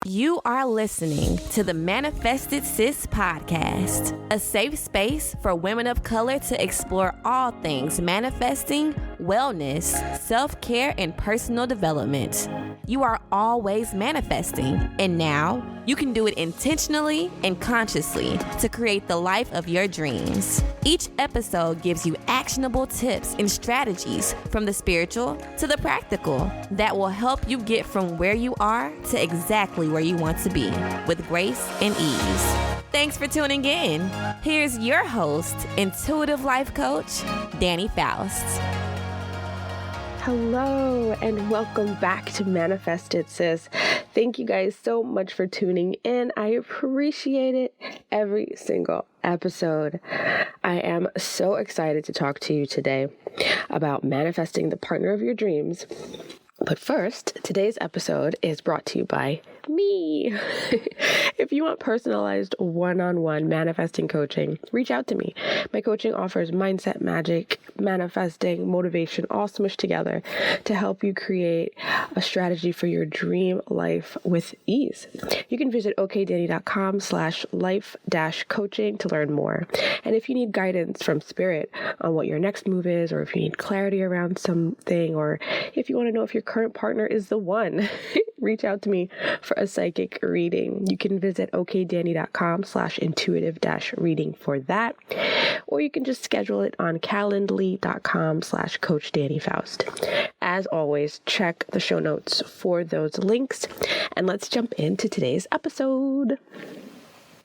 You are listening to the Manifested Sis podcast, a safe space for women of color to explore all things manifesting, wellness, self-care, and personal development. You are always manifesting, and now you can do it intentionally and consciously to create the life of your dreams. Each episode gives you actionable tips and strategies from the spiritual to the practical that will help you get from where you are to exactly where you want to be with grace and ease. Thanks for tuning in. Here's your host, intuitive life coach, Dani Faust. Hello and welcome back to Manifested Sis. Thank you guys so much for tuning in. I appreciate it every single episode. I am so excited to talk to you today about manifesting the partner of your dreams. But first, today's episode is brought to you by me. If you want personalized one-on-one manifesting coaching, reach out to me. My coaching offers mindset, magic, manifesting, motivation, all smushed together to help you create a strategy for your dream life with ease. You can visit okdanny.com/life-coaching to learn more. And if you need guidance from spirit on what your next move is, or if you need clarity around something, or if you want to know if your current partner is the one, reach out to me for a psychic reading. You can visit okdanny.com/intuitive-reading for that, or you can just schedule it on calendly.com/Coach Dani Faust. As always, check the show notes for those links, and let's jump into today's episode.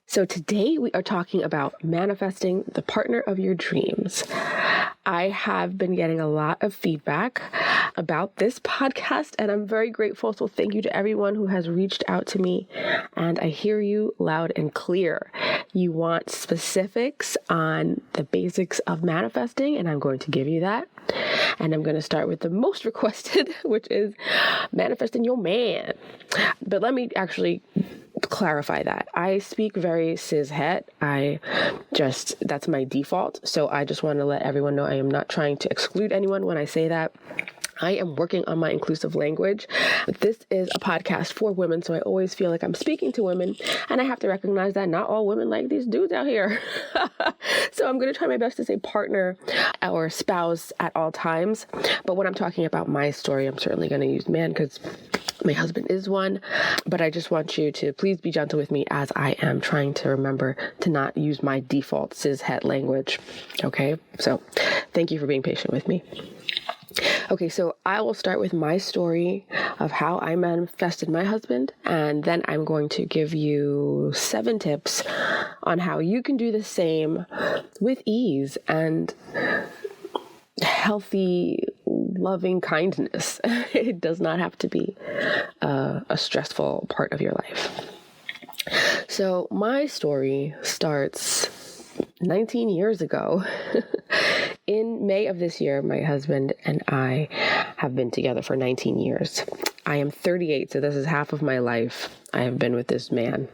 So today we are talking about manifesting the partner of your dreams. I have been getting a lot of feedback about this podcast, and I'm very grateful. So thank you to everyone who has reached out to me, and I hear you loud and clear. You want specifics on the basics of manifesting, and I'm going to give you that. And I'm going to start with the most requested, which is manifesting your man. But let me actually clarify that. I speak very cis-het. That's my default. So I just want to let everyone know I am not trying to exclude anyone when I say that. I am working on my inclusive language. This is a podcast for women, so I always feel like I'm speaking to women, and I have to recognize that not all women like these dudes out here. So I'm going to try my best to say partner or spouse at all times. But when I'm talking about my story, I'm certainly going to use man because my husband is one. But I just want you to please be gentle with me as I am trying to remember to not use my default cis-het language. Okay? So thank you for being patient with me. Okay, so I will start with my story of how I manifested my husband, and then I'm going to give you 7 tips on how you can do the same with ease and healthy, loving kindness. It does not have to be a stressful part of your life. So my story starts 19 years ago. In May of this year, my husband and I have been together for 19 years. I am 38, so this is half of my life I have been with this man,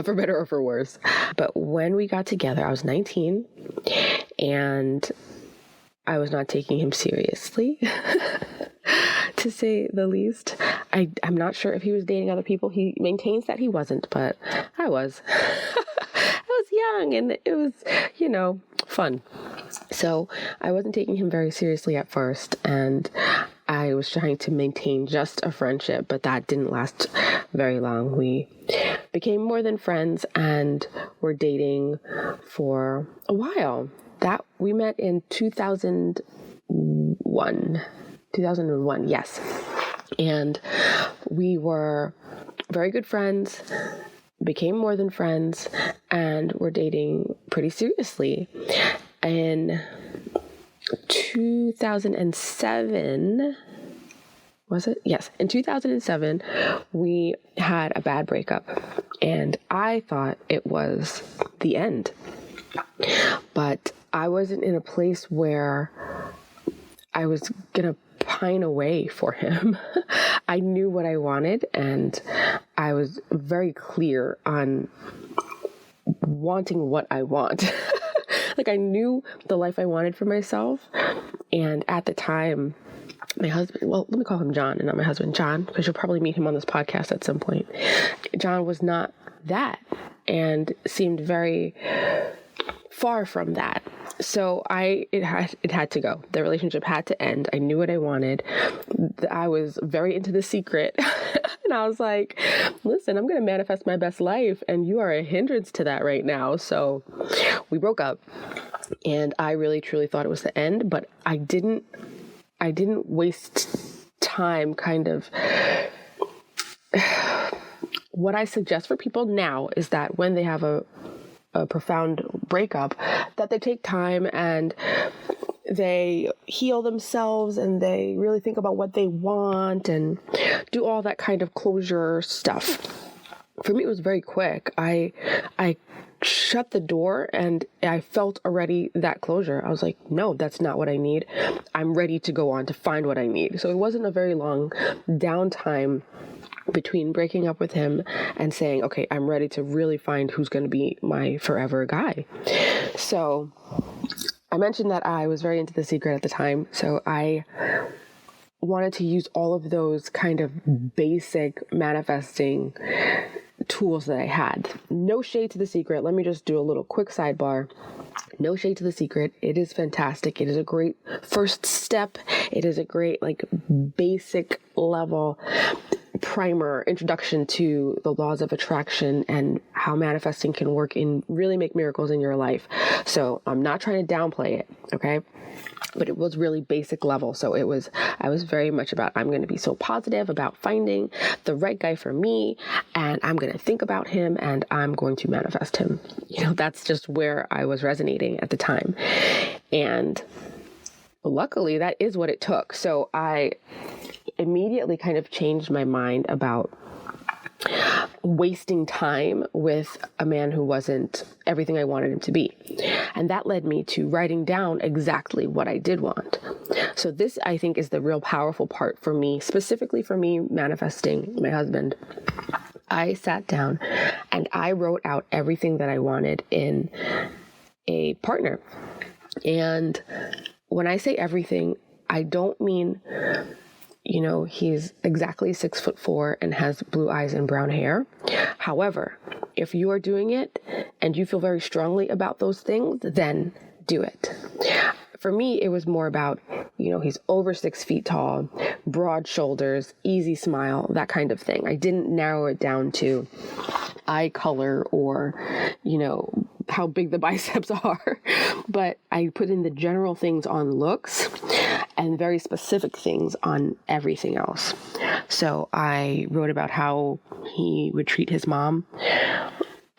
for better or for worse. But when we got together, I was 19, and I was not taking him seriously, to say the least. I'm not sure if he was dating other people. He maintains that he wasn't, but I was. I was young, and it was, fun. So I wasn't taking him very seriously at first, and I was trying to maintain just a friendship, but that didn't last very long. We became more than friends and were dating for a while. That we met in 2001. 2001, yes. And we were very good friends, became more than friends, and were dating pretty seriously. In 2007, was it? Yes. In 2007, we had a bad breakup, and I thought it was the end. But I wasn't in a place where I was going to pine away for him. I knew what I wanted, and I was very clear on wanting what I want. Like, I knew the life I wanted for myself. And at the time, my husband, well, let me call him John and not my husband, John, because you'll probably meet him on this podcast at some point. John was not that and seemed very far from that. So it had to go. The relationship had to end. I knew what I wanted. I was very into The Secret. And I was like, listen, I'm going to manifest my best life. And you are a hindrance to that right now. So we broke up. And I really, truly thought it was the end. But I didn't waste time kind of... What I suggest for people now is that when they have a profound breakup, that they take time and they heal themselves and they really think about what they want and do all that kind of closure stuff. For me, it was very quick. I shut the door and I felt already that closure. I was like, no, that's not what I need. I'm ready to go on to find what I need. So it wasn't a very long downtime between breaking up with him and saying, okay, I'm ready to really find who's going to be my forever guy. So I mentioned that I was very into The Secret at the time. So I wanted to use all of those kind of basic manifesting tools that I had. No shade to The Secret. Let me just do a little quick sidebar. No shade to The Secret. It is fantastic. It is a great first step. It is a great basic level primer introduction to the laws of attraction and how manifesting can work and really make miracles in your life. So I'm not trying to downplay it, okay? But it was really basic level. So I was very much about, I'm going to be so positive about finding the right guy for me, and I'm going to think about him and I'm going to manifest him. That's just where I was resonating at the time. And luckily that is what it took. So I immediately kind of changed my mind about wasting time with a man who wasn't everything I wanted him to be. And that led me to writing down exactly what I did want. So this, I think, is the real powerful part for me, specifically for me manifesting my husband. I sat down and I wrote out everything that I wanted in a partner. And when I say everything, I don't mean he's exactly 6'4" and has blue eyes and brown hair. However, if you are doing it and you feel very strongly about those things, then do it. For me, it was more about, he's over 6 feet tall, broad shoulders, easy smile, that kind of thing. I didn't narrow it down to eye color or, how big the biceps are, but I put in the general things on looks and very specific things on everything else. So I wrote about how he would treat his mom,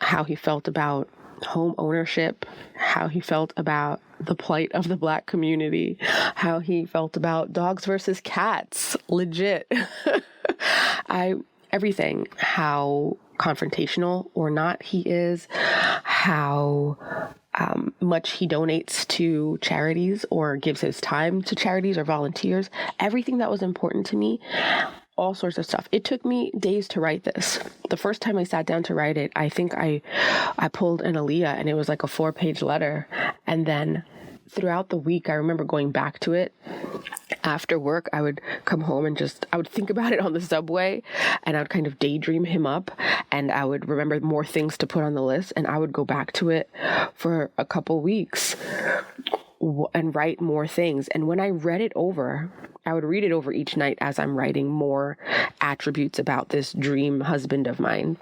how he felt about home ownership, how he felt about the plight of the Black community, how he felt about dogs versus cats, legit. Everything, how confrontational or not he is, how much he donates to charities or gives his time to charities or volunteers, everything that was important to me, all sorts of stuff. It took me days to write this. The first time I sat down to write it, I think I pulled an Aaliyah and it was like a 4-page letter. And then throughout the week, I remember going back to it. After work, I would come home and I would think about it on the subway and I would kind of daydream him up and I would remember more things to put on the list and I would go back to it for a couple weeks and write more things. And when I read it over, I would read it over each night as I'm writing more attributes about this dream husband of mine.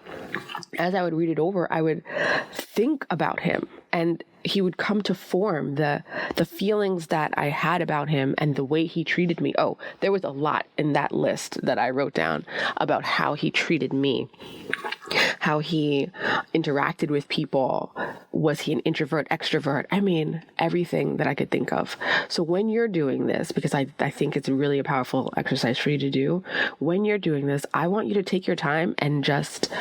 As I would read it over, I would think about him and he would come to form the feelings that I had about him and the way he treated me. Oh, there was a lot in that list that I wrote down about how he treated me, how he interacted with people. Was he an introvert, extrovert? I mean, everything that I could think of. So when you're doing this, because I think it's really a powerful exercise for you to do, when you're doing this, I want you to take your time and just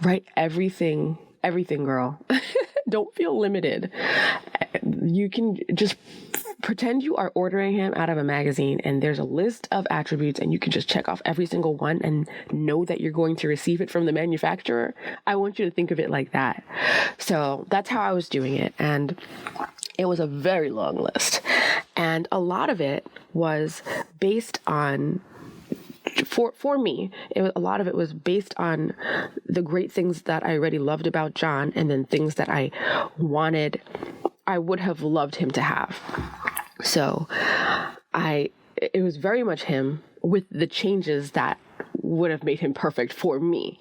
write everything, girl. Don't feel limited. You can just pretend you are ordering him out of a magazine and there's a list of attributes and you can just check off every single one and know that you're going to receive it from the manufacturer. I want you to think of it like that. So that's how I was doing it. And it was a very long list. And a lot of it was based on, for me, a lot of it was based on the great things that I already loved about John, and then things that I would have loved him to have. So it was very much him with the changes that would have made him perfect for me.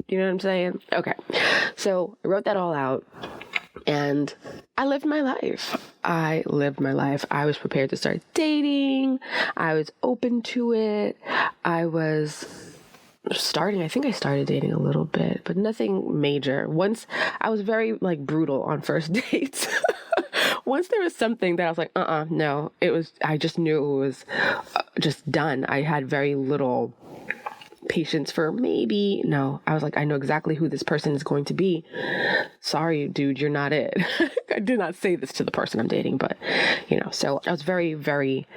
You know what I'm saying? Okay. So I wrote that all out. And I lived my life. I was prepared to start dating. I was open to it. I think I started dating a little bit, but nothing major. Once I was very brutal on first dates. Once there was something that I was like, no, I just knew it was just done. I had very little patience for I was like, I know exactly who this person is going to be. Sorry, dude, you're not it. I did not say this to the person I'm dating, but so I was very, very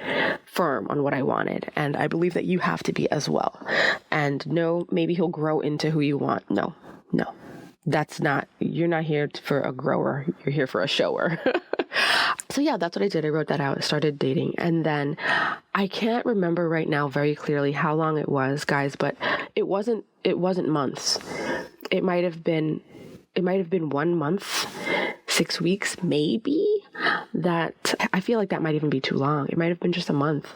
firm on what I wanted. And I believe that you have to be as well. And no, maybe he'll grow into who you want. No, you're not here for a grower. You're here for a shower. So yeah, that's what I did. I wrote that out. I started dating. And then I can't remember right now very clearly how long it was, guys, but it wasn't months. It might have been 1 month, 6 weeks, maybe. That I feel like that might even be too long. It might have been just a month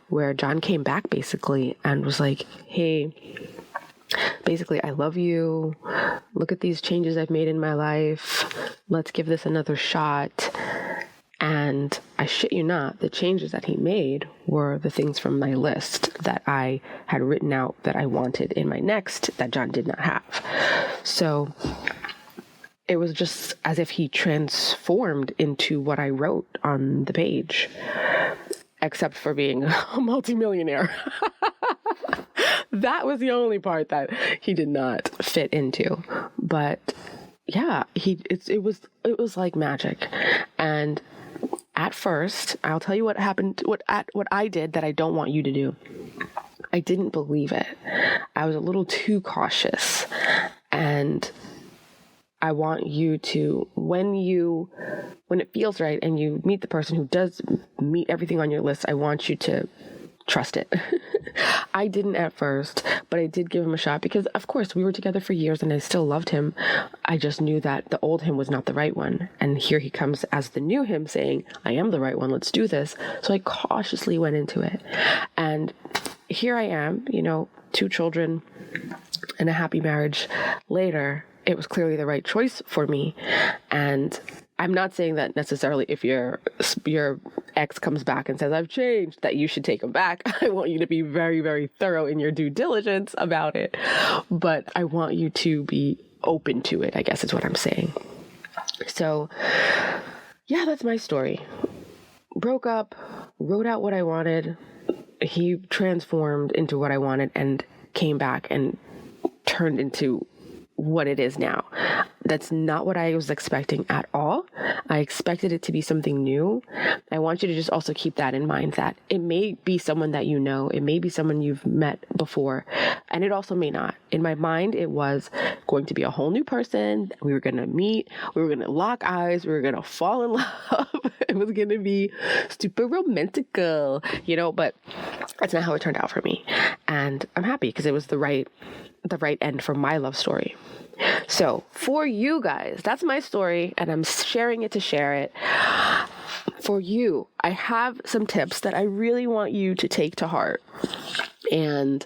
where John came back basically and was like, hey, basically, I love you. Look at these changes I've made in my life. Let's give this another shot. And I shit you not, the changes that he made were the things from my list that I had written out that I wanted in my next that John did not have. So it was just as if he transformed into what I wrote on the page, except for being a multimillionaire. That was the only part that he did not fit into. But yeah, it was like magic. And at first, I'll tell you what happened, what I did that I don't want you to do. I didn't believe it. I was a little too cautious. And I want you to, when it feels right and you meet the person who does meet everything on your list, I want you to trust it. I didn't at first, but I did give him a shot because, of course, we were together for years and I still loved him. I just knew that the old him was not the right one. And here he comes as the new him saying, I am the right one. Let's do this. So I cautiously went into it. And here I am, 2 children and a happy marriage later. It was clearly the right choice for me. And I'm not saying that necessarily if your ex comes back and says, I've changed, that you should take him back. I want you to be very, very thorough in your due diligence about it. But I want you to be open to it, I guess is what I'm saying. So yeah, that's my story. Broke up, wrote out what I wanted. He transformed into what I wanted and came back and turned into what it is now. That's not what I was expecting at all. I expected it to be something new. I want you to just also keep that in mind, that it may be someone that you know, it may be someone you've met before, and it also may not. In my mind, it was going to be a whole new person. We were going to meet, we were going to lock eyes, we were going to fall in love. It was going to be super romantical, but that's not how it turned out for me. And I'm happy because it was the right end for my love story. So for you guys, that's my story and I'm sharing it to share it. For you, I have some tips that I really want you to take to heart. And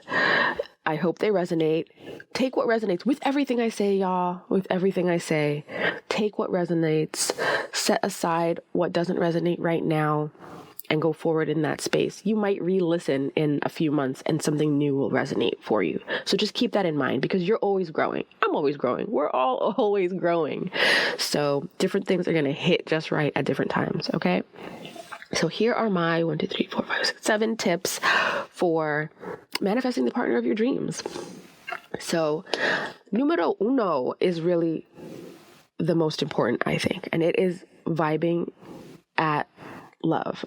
I hope they resonate. Take what resonates with everything I say, y'all, with everything I say. Take what resonates, set aside what doesn't resonate right now, and go forward in that space. You might re-listen in a few months and something new will resonate for you. So just keep that in mind because you're always growing. I'm always growing. We're all always growing. So different things are going to hit just right at different times. Okay. So here are my 7 tips for manifesting the partner of your dreams. So numero uno is really the most important, I think. And it is vibing at love.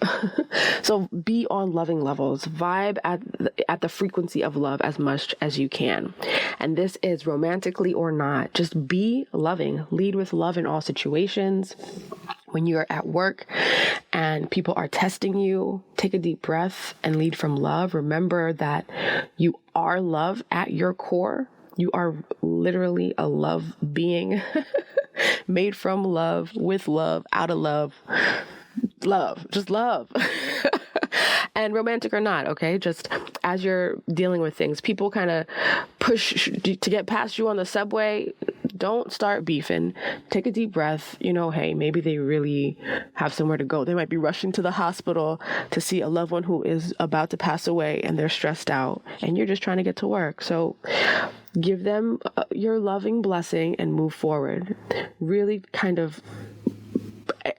So be on loving levels, vibe at the frequency of love as much as you can. And this is romantically or not, just be loving, lead with love in all situations. When you're at work and people are testing you, take a deep breath and lead from love. Remember that you are love at your core. You are literally a love being made from love, with love, out of love. Love, just love. And romantic or not, okay? Just as you're dealing with things, people kind of push to get past you on the subway. Don't start beefing. Take a deep breath. Hey, maybe they really have somewhere to go. They might be rushing to the hospital to see a loved one who is about to pass away and they're stressed out and you're just trying to get to work. So give them your loving blessing and move forward. Really kind of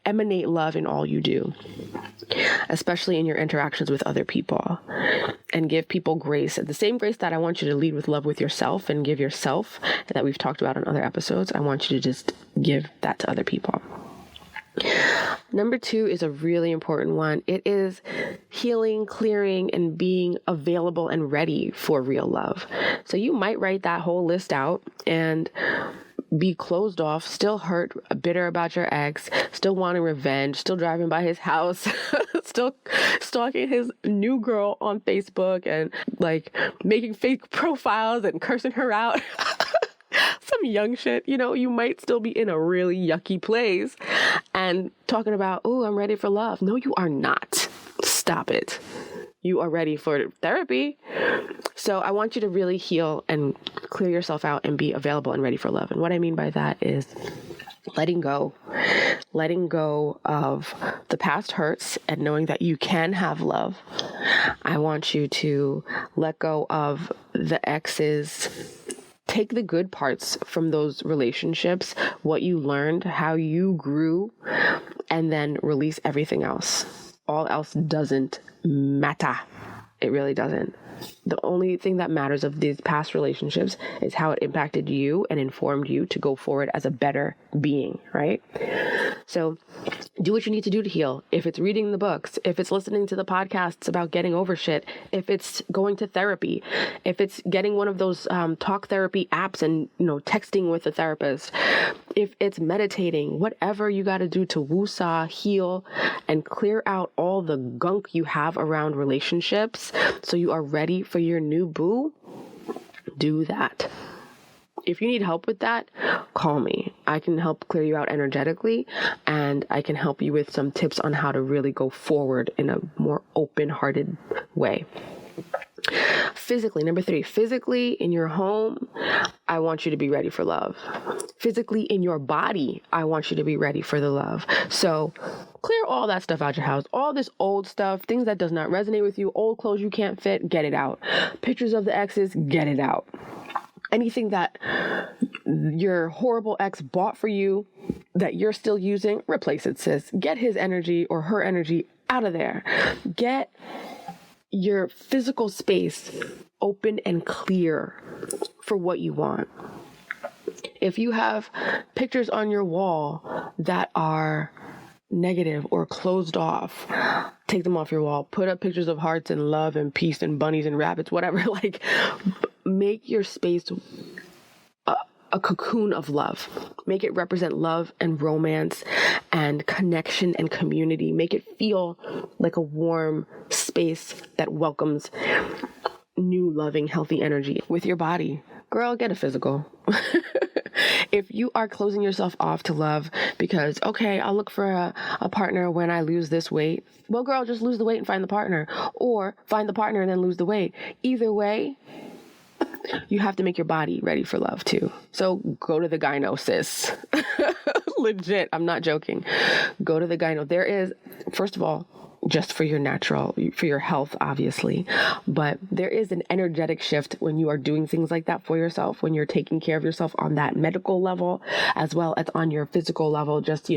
emanate love in all you do, especially in your interactions with other people, and give people grace. The same grace that I want you to lead with love with yourself and give yourself, that we've talked about in other episodes, I want you to just give that to other people. Number 2 is a really important one. It is healing, clearing, and being available and ready for real love. So you might write that whole list out and be closed off, still hurt, bitter about your ex, still wanting revenge, still driving by his house, still stalking his new girl on Facebook and making fake profiles and cursing her out. Some young shit, you might still be in a really yucky place and talking about, oh, I'm ready for love. No, you are not. Stop it. You are ready for therapy. So I want you to really heal and clear yourself out and be available and ready for love. And what I mean by that is letting go of the past hurts and knowing that you can have love. I want you to let go of the exes. Take the good parts from those relationships, what you learned, how you grew, and then release everything else. All else doesn't matter. It really doesn't. The only thing that matters of these past relationships is how it impacted you and informed you to go forward as a better being, right? So do what you need to do to heal. If it's reading the books, if it's listening to the podcasts about getting over shit, if it's going to therapy, if it's getting one of those talk therapy apps and, texting with a therapist, if it's meditating, whatever you got to do to woosah, heal, and clear out all the gunk you have around relationships so you are ready for your new boo, do that. If you need help with that, call me. I can help clear you out energetically, and I can help you with some tips on how to really go forward in a more open-hearted way. Physically, number 3, physically in your home, I want you to be ready for love. Physically in your body, I want you to be ready for the love. So clear all that stuff out your house. All this old stuff, things that does not resonate with you, old clothes you can't fit, get it out. Pictures of the exes, get it out. Anything that your horrible ex bought for you that you're still using, replace it, sis. Get his energy or her energy out of there. Get your physical space open and clear for what you want. If you have pictures on your wall that are negative or closed off, take them off your wall. Put up pictures of hearts and love and peace and bunnies and rabbits, whatever. Make your space a cocoon of love. Make it represent love and romance and connection and community. Make it feel like a warm space that welcomes new, loving, healthy energy. With your body, girl, get a physical. If you are closing yourself off to love because, okay, I'll look for a partner when I lose this weight. Well, girl, just lose the weight and find the partner. Or find the partner and then lose the weight. Either way, you have to make your body ready for love too. So go to the gyno, sis. Legit, I'm not joking. Go to the gyno. There is, first of all, just for your health, obviously. But there is an energetic shift when you are doing things like that for yourself, when you're taking care of yourself on that medical level, as well as on your physical level, just,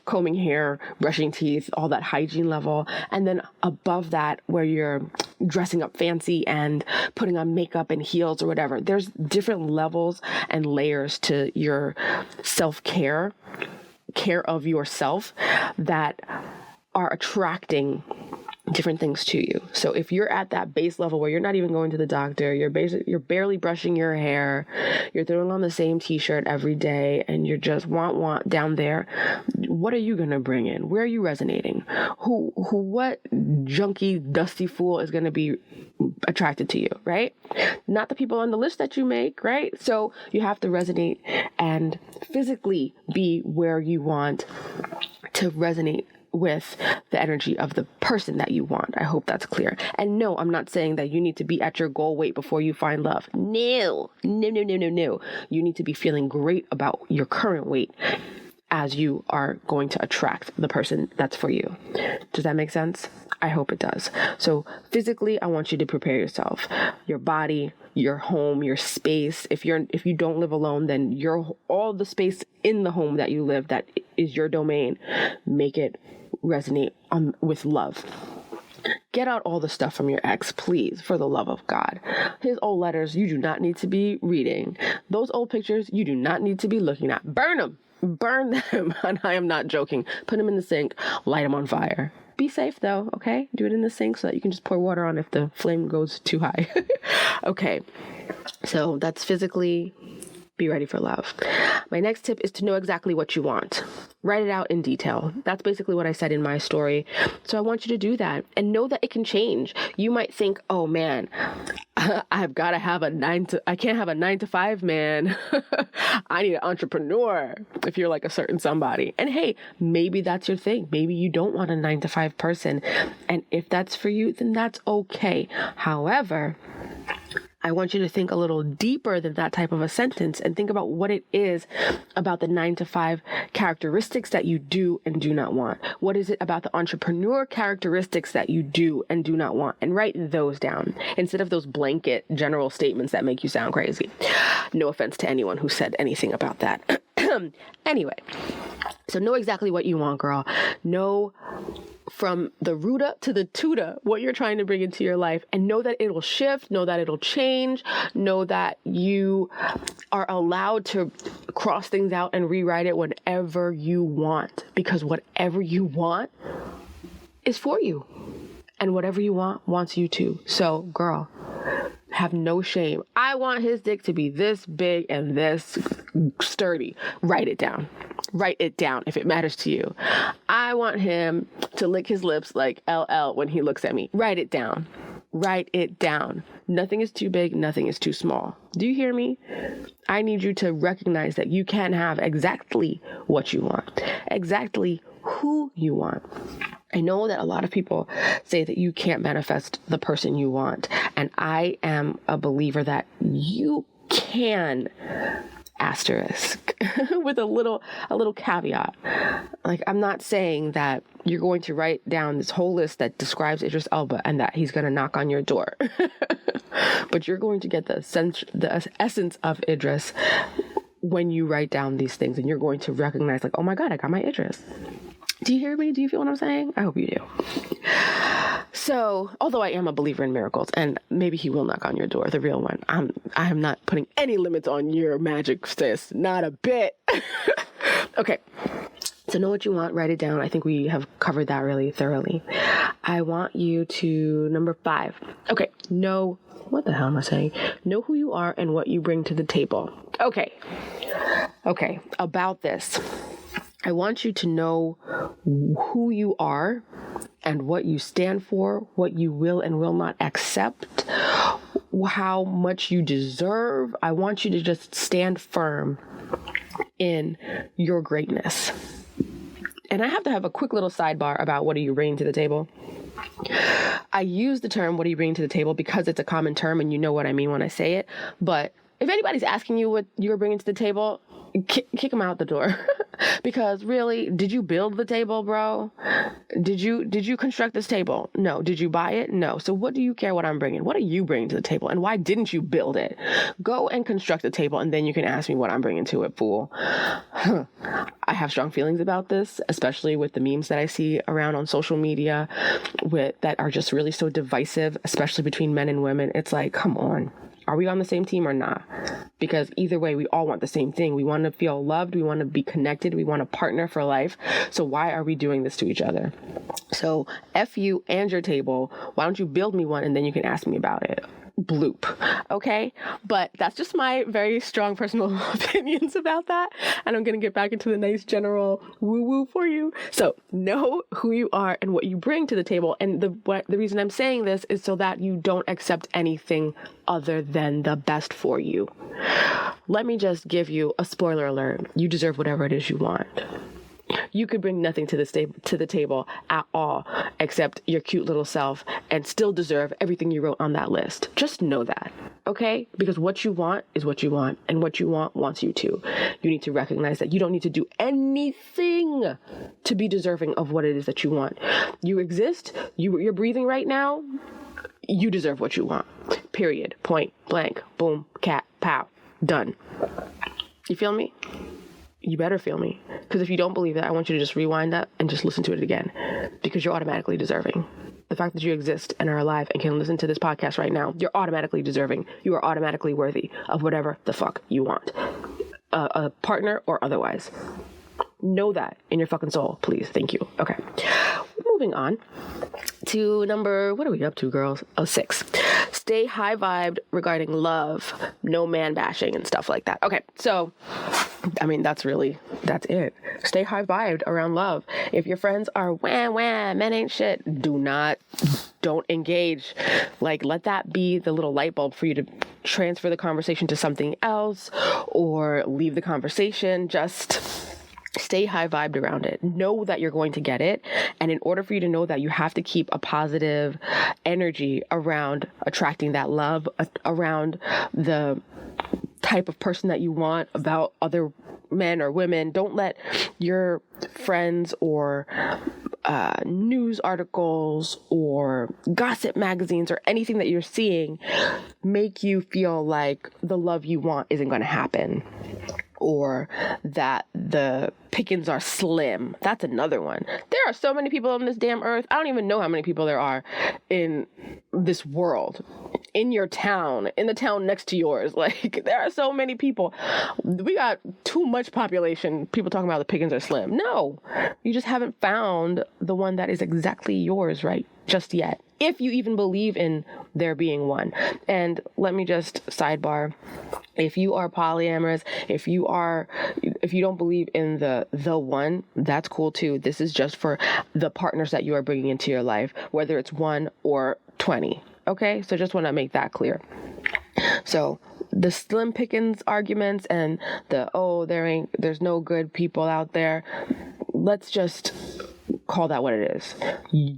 combing hair, brushing teeth, all that hygiene level. And then above that, where you're dressing up fancy and putting on makeup and heels or whatever, there's different levels and layers to your self-care, care of yourself that are attracting different things to you. So if you're at that base level where you're not even going to the doctor, you're barely brushing your hair, you're throwing on the same t-shirt every day, and you're just want down there, what are you going to bring in? Where are you resonating? What junky, dusty fool is going to be attracted to you, right? Not the people on the list that you make, right? So you have to resonate and physically be where you want to resonate with the energy of the person that you want. I hope that's clear. And no, I'm not saying that you need to be at your goal weight before you find love. No. You need to be feeling great about your current weight as you are going to attract the person that's for you. Does that make sense? I hope it does. So physically, I want you to prepare yourself, your body, your home, your space. If you don't live alone, then all the space in the home that you live that is your domain, make it resonate with love. Get out all the stuff from your ex, please, for the love of God. His old letters, you do not need to be reading. Those old pictures, you do not need to be looking at. Burn them. Burn them. And I am not joking. Put them in the sink. Light them on fire. Be safe, though, okay? Do it in the sink so that you can just pour water on if the flame goes too high. Okay. So that's physically. Be ready for love. My next tip is to know exactly what you want. Write it out in detail. That's basically what I said in my story. So I want you to do that and know that it can change. You might think, oh man, I've got to have I can't have a 9-to-5 man. I need an entrepreneur if you're like a certain somebody. And hey, maybe that's your thing. Maybe you don't want a 9-to-5 person. And if that's for you, then that's okay. However, I want you to think a little deeper than that type of a sentence and think about what it is about the 9-to-5 characteristics that you do and do not want. What is it about the entrepreneur characteristics that you do and do not want? And write those down instead of those blanket general statements that make you sound crazy. No offense to anyone who said anything about that. Anyway, so know exactly what you want, girl. Know from the rooter to the tutor what you're trying to bring into your life, and know that it'll shift, know that it'll change, know that you are allowed to cross things out and rewrite it whenever you want, because whatever you want is for you, and whatever you want wants you too. So girl, have no shame. I want his dick to be this big and this sturdy. Write it down. Write it down if it matters to you. I want him to lick his lips like LL when he looks at me. Write it down. Write it down. Nothing is too big. Nothing is too small. Do you hear me? I need you to recognize that you can have exactly what you want, exactly who you want. I know that a lot of people say that you can't manifest the person you want. And I am a believer that you can, asterisk, with a little caveat. Like, I'm not saying that you're going to write down this whole list that describes Idris Elba and that he's going to knock on your door. But you're going to get the essence of Idris when you write down these things, and you're going to recognize, like, oh my God, I got my Idris. Do you hear me? Do you feel what I'm saying? I hope you do. So, although I am a believer in miracles, and maybe he will knock on your door, the real one, I am not putting any limits on your magic, sis. Not a bit. Okay. So know what you want, write it down. I think we have covered that really thoroughly. I want you to, number 5. Okay. What the hell am I saying? Know who you are and what you bring to the table. Okay. About this. I want you to know who you are and what you stand for, what you will and will not accept, how much you deserve. I want you to just stand firm in your greatness. And I have to have a quick little sidebar about what are you bringing to the table. I use the term, what are you bringing to the table, because it's a common term and you know what I mean when I say it. But if anybody's asking you what you're bringing to the table, kick them out the door. Because really, did you build the table, bro? Did you construct this table? No. Did you buy it? No. So what do you care what I'm bringing? What are you bringing to the table? And why didn't you build it? Go and construct the table, and then you can ask me what I'm bringing to it, fool. I have strong feelings about this, especially with the memes that I see around on social media that are just really so divisive, especially between men and women. It's like, come on. Are we on the same team or not? Because either way, we all want the same thing. We want to feel loved. We want to be connected. We want a partner for life. So why are we doing this to each other? So F you and your table. Why don't you build me one and then you can ask me about it? Bloop. Okay? But that's just my very strong personal opinions about that. And I'm going to get back into the nice general woo-woo for you. So know who you are and what you bring to the table. And the reason I'm saying this is so that you don't accept anything other than the best for you. Let me just give you a spoiler alert. You deserve whatever it is you want. You could bring nothing to the table at all except your cute little self and still deserve everything you wrote on that list. Just know that, okay? Because what you want is what you want, and what you want wants you to. You need to recognize that you don't need to do anything to be deserving of what it is that you want. You exist, you're breathing right now, you deserve what you want. Period. Point blank. Boom. Cat. Pow. Done. You feel me? You better feel me. Because if you don't believe that, I want you to just rewind that and just listen to it again. Because you're automatically deserving. The fact that you exist and are alive and can listen to this podcast right now, you're automatically deserving. You are automatically worthy of whatever the fuck you want. A partner or otherwise. Know that in your fucking soul, please. Thank you. Okay. Moving on to number, what are we up to, girls? 6. Stay high vibed regarding love, no man bashing and stuff like that. Okay, so, I mean, that's it. Stay high vibed around love. If your friends are wham, men ain't shit, don't engage. Like, let that be the little light bulb for you to transfer the conversation to something else or leave the conversation. Just stay high vibed around it. Know that you're going to get it. And in order for you to know that, you have to keep a positive energy around attracting that love, around the type of person that you want, about other men or women. Don't let your friends or news articles or gossip magazines or anything that you're seeing make you feel like the love you want isn't going to happen, or that the pickings are slim. That's another one. There are so many people on this damn earth. I don't even know how many people there are in this world, in your town, in the town next to yours. Like, there are so many people. We got too much population. People talking about the pickings are slim. No, you just haven't found the one that is exactly yours right just yet, if you even believe in there being one. And let me just sidebar. If you are polyamorous, if you don't believe in the one, that's cool too. This is just for the partners that you are bringing into your life, whether it's 1 or 20. Okay? So just want to make that clear. So the slim pickings arguments and there's no good people out there. Let's just call that what it is.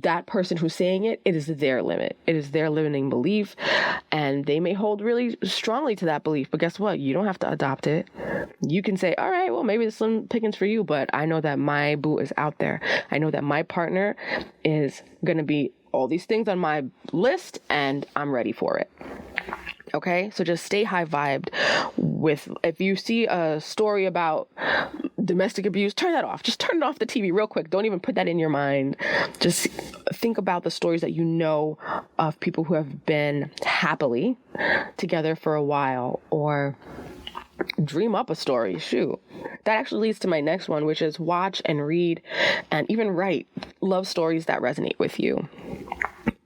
That person who's saying it is their limit. It is their limiting belief, and they may hold really strongly to that belief. But guess what? You don't have to adopt it. You can say, all right, well, maybe the slim pickings for you, but I know that my boo is out there. I know that my partner is going to be all these things on my list, and I'm ready for it. Okay, so just stay high vibed if you see a story about domestic abuse, turn that off. Just turn it off the TV real quick. Don't even put that in your mind. Just think about the stories that you know of people who have been happily together for a while, or dream up a story. Shoot. That actually leads to my next one, which is watch and read and even write love stories that resonate with you.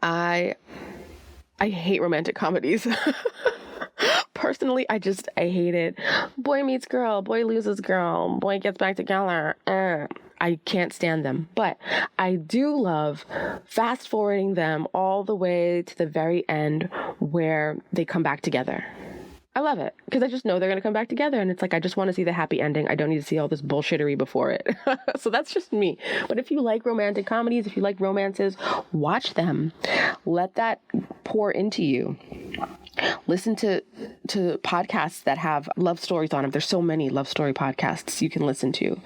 I hate romantic comedies. Personally, I hate it. Boy meets girl, boy loses girl, boy gets back together. I can't stand them. But I do love fast forwarding them all the way to the very end where they come back together. I love it because I just know they're going to come back together, and it's like, I just want to see the happy ending. I don't need to see all this bullshittery before it. So that's just me. But if you like romantic comedies, if you like romances, watch them. Let that pour into you. Listen to podcasts that have love stories on them. There's so many love story podcasts you can listen to.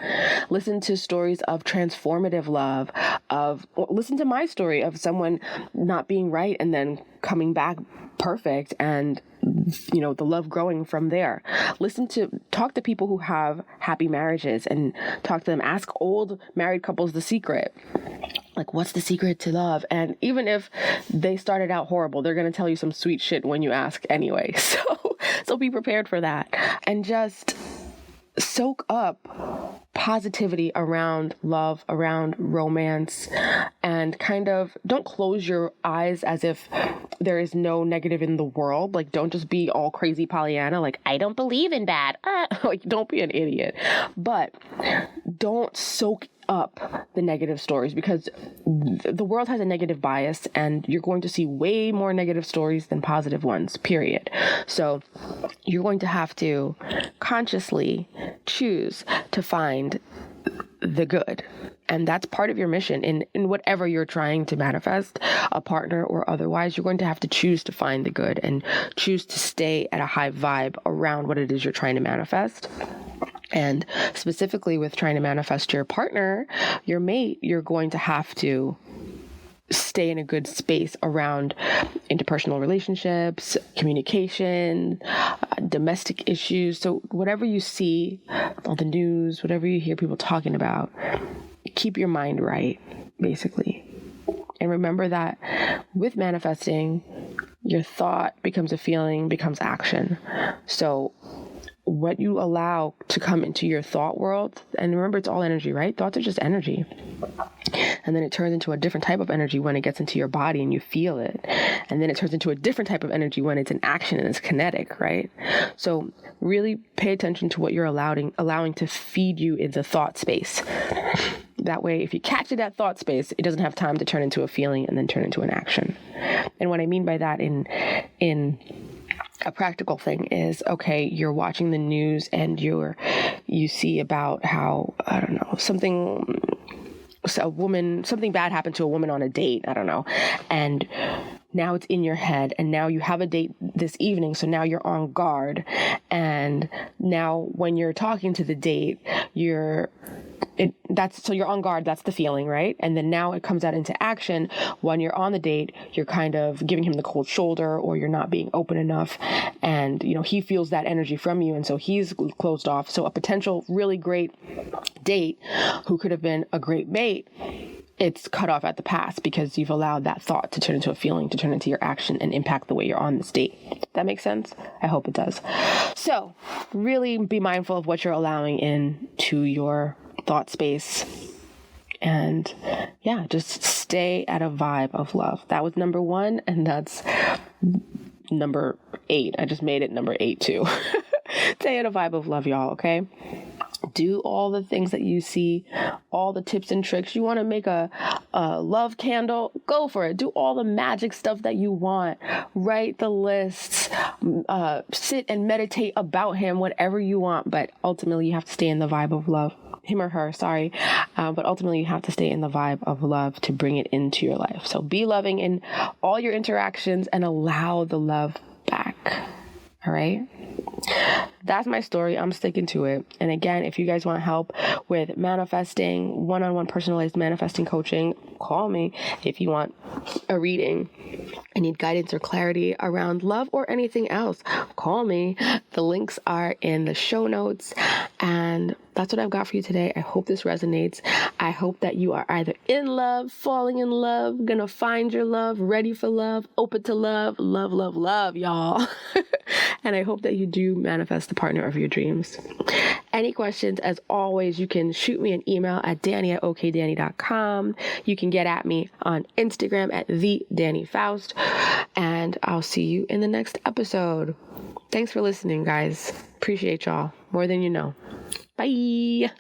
Listen to stories of transformative love, listen to my story of someone not being right and then coming back perfect, and the love growing from there. Talk to people who have happy marriages and talk to them. Ask old married couples the secret. Like, what's the secret to love? And even if they started out horrible, they're going to tell you some sweet shit when you ask anyway. So be prepared for that. And just soak up positivity around love, around romance, and kind of don't close your eyes as if there is no negative in the world. Like, don't just be all crazy Pollyanna, like, I don't believe in bad. Like, don't be an idiot. But don't soak up the negative stories, because the world has a negative bias, and you're going to see way more negative stories than positive ones, period. So you're going to have to consciously choose to find the good. And that's part of your mission in whatever you're trying to manifest, a partner or otherwise. You're going to have to choose to find the good and choose to stay at a high vibe around what it is you're trying to manifest. And specifically with trying to manifest your partner, your mate, you're going to have to stay in a good space around interpersonal relationships, communication, domestic issues. So whatever you see on the news, whatever you hear people talking about, keep your mind right, basically. And remember that with manifesting, your thought becomes a feeling, becomes action. So what you allow to come into your thought world, and remember, it's all energy, right? Thoughts are just energy. And then it turns into a different type of energy when it gets into your body and you feel it. And then it turns into a different type of energy when it's in action and it's kinetic, right? So really pay attention to what you're allowing to feed you in the thought space. That way, if you catch it at thought space, it doesn't have time to turn into a feeling and then turn into an action. And what I mean by that in a practical thing is, okay, you're watching the news and you see about how, I don't know, something bad happened to a woman on a date, I don't know, and now it's in your head, and now you have a date this evening, so now you're on guard, and now when you're talking to the date, you're on guard, that's the feeling, right? And then now it comes out into action. When you're on the date, you're kind of giving him the cold shoulder, or you're not being open enough, and he feels that energy from you, and so he's closed off. So a potential really great date who could have been a great mate, it's cut off at the pass because you've allowed that thought to turn into a feeling, to turn into your action and impact the way you're on this date. That makes sense? I hope it does. So really be mindful of what you're allowing into your thought space. And yeah, just stay at a vibe of love. That was number 1, and that's number 8. I just made it number 8 too. Stay at a vibe of love, y'all, okay? Do all the things that you see, all the tips and tricks. You want to make a love candle? Go for it. Do all the magic stuff that you want. Write the lists. Sit and meditate about him, whatever you want. But ultimately, you have to stay in the vibe of love. Him or her, sorry. But ultimately, you have to stay in the vibe of love to bring it into your life. So be loving in all your interactions and allow the love back. All right? That's my story. I'm sticking to it. And again, if you guys want help with manifesting, one-on-one personalized manifesting coaching, call me. If you want a reading and need guidance or clarity around love or anything else, call me. The links are in the show notes. And that's what I've got for you today. I hope this resonates. I hope that you are either in love, falling in love, gonna find your love, ready for love, open to love, love, love, love, y'all. And I hope that you do manifest the partner of your dreams. Any questions, as always, you can shoot me an email at Dani@okdanny.com. You can get at me on Instagram at the Dani Faust. And I'll see you in the next episode. Thanks for listening, guys. Appreciate y'all more than you know. Bye.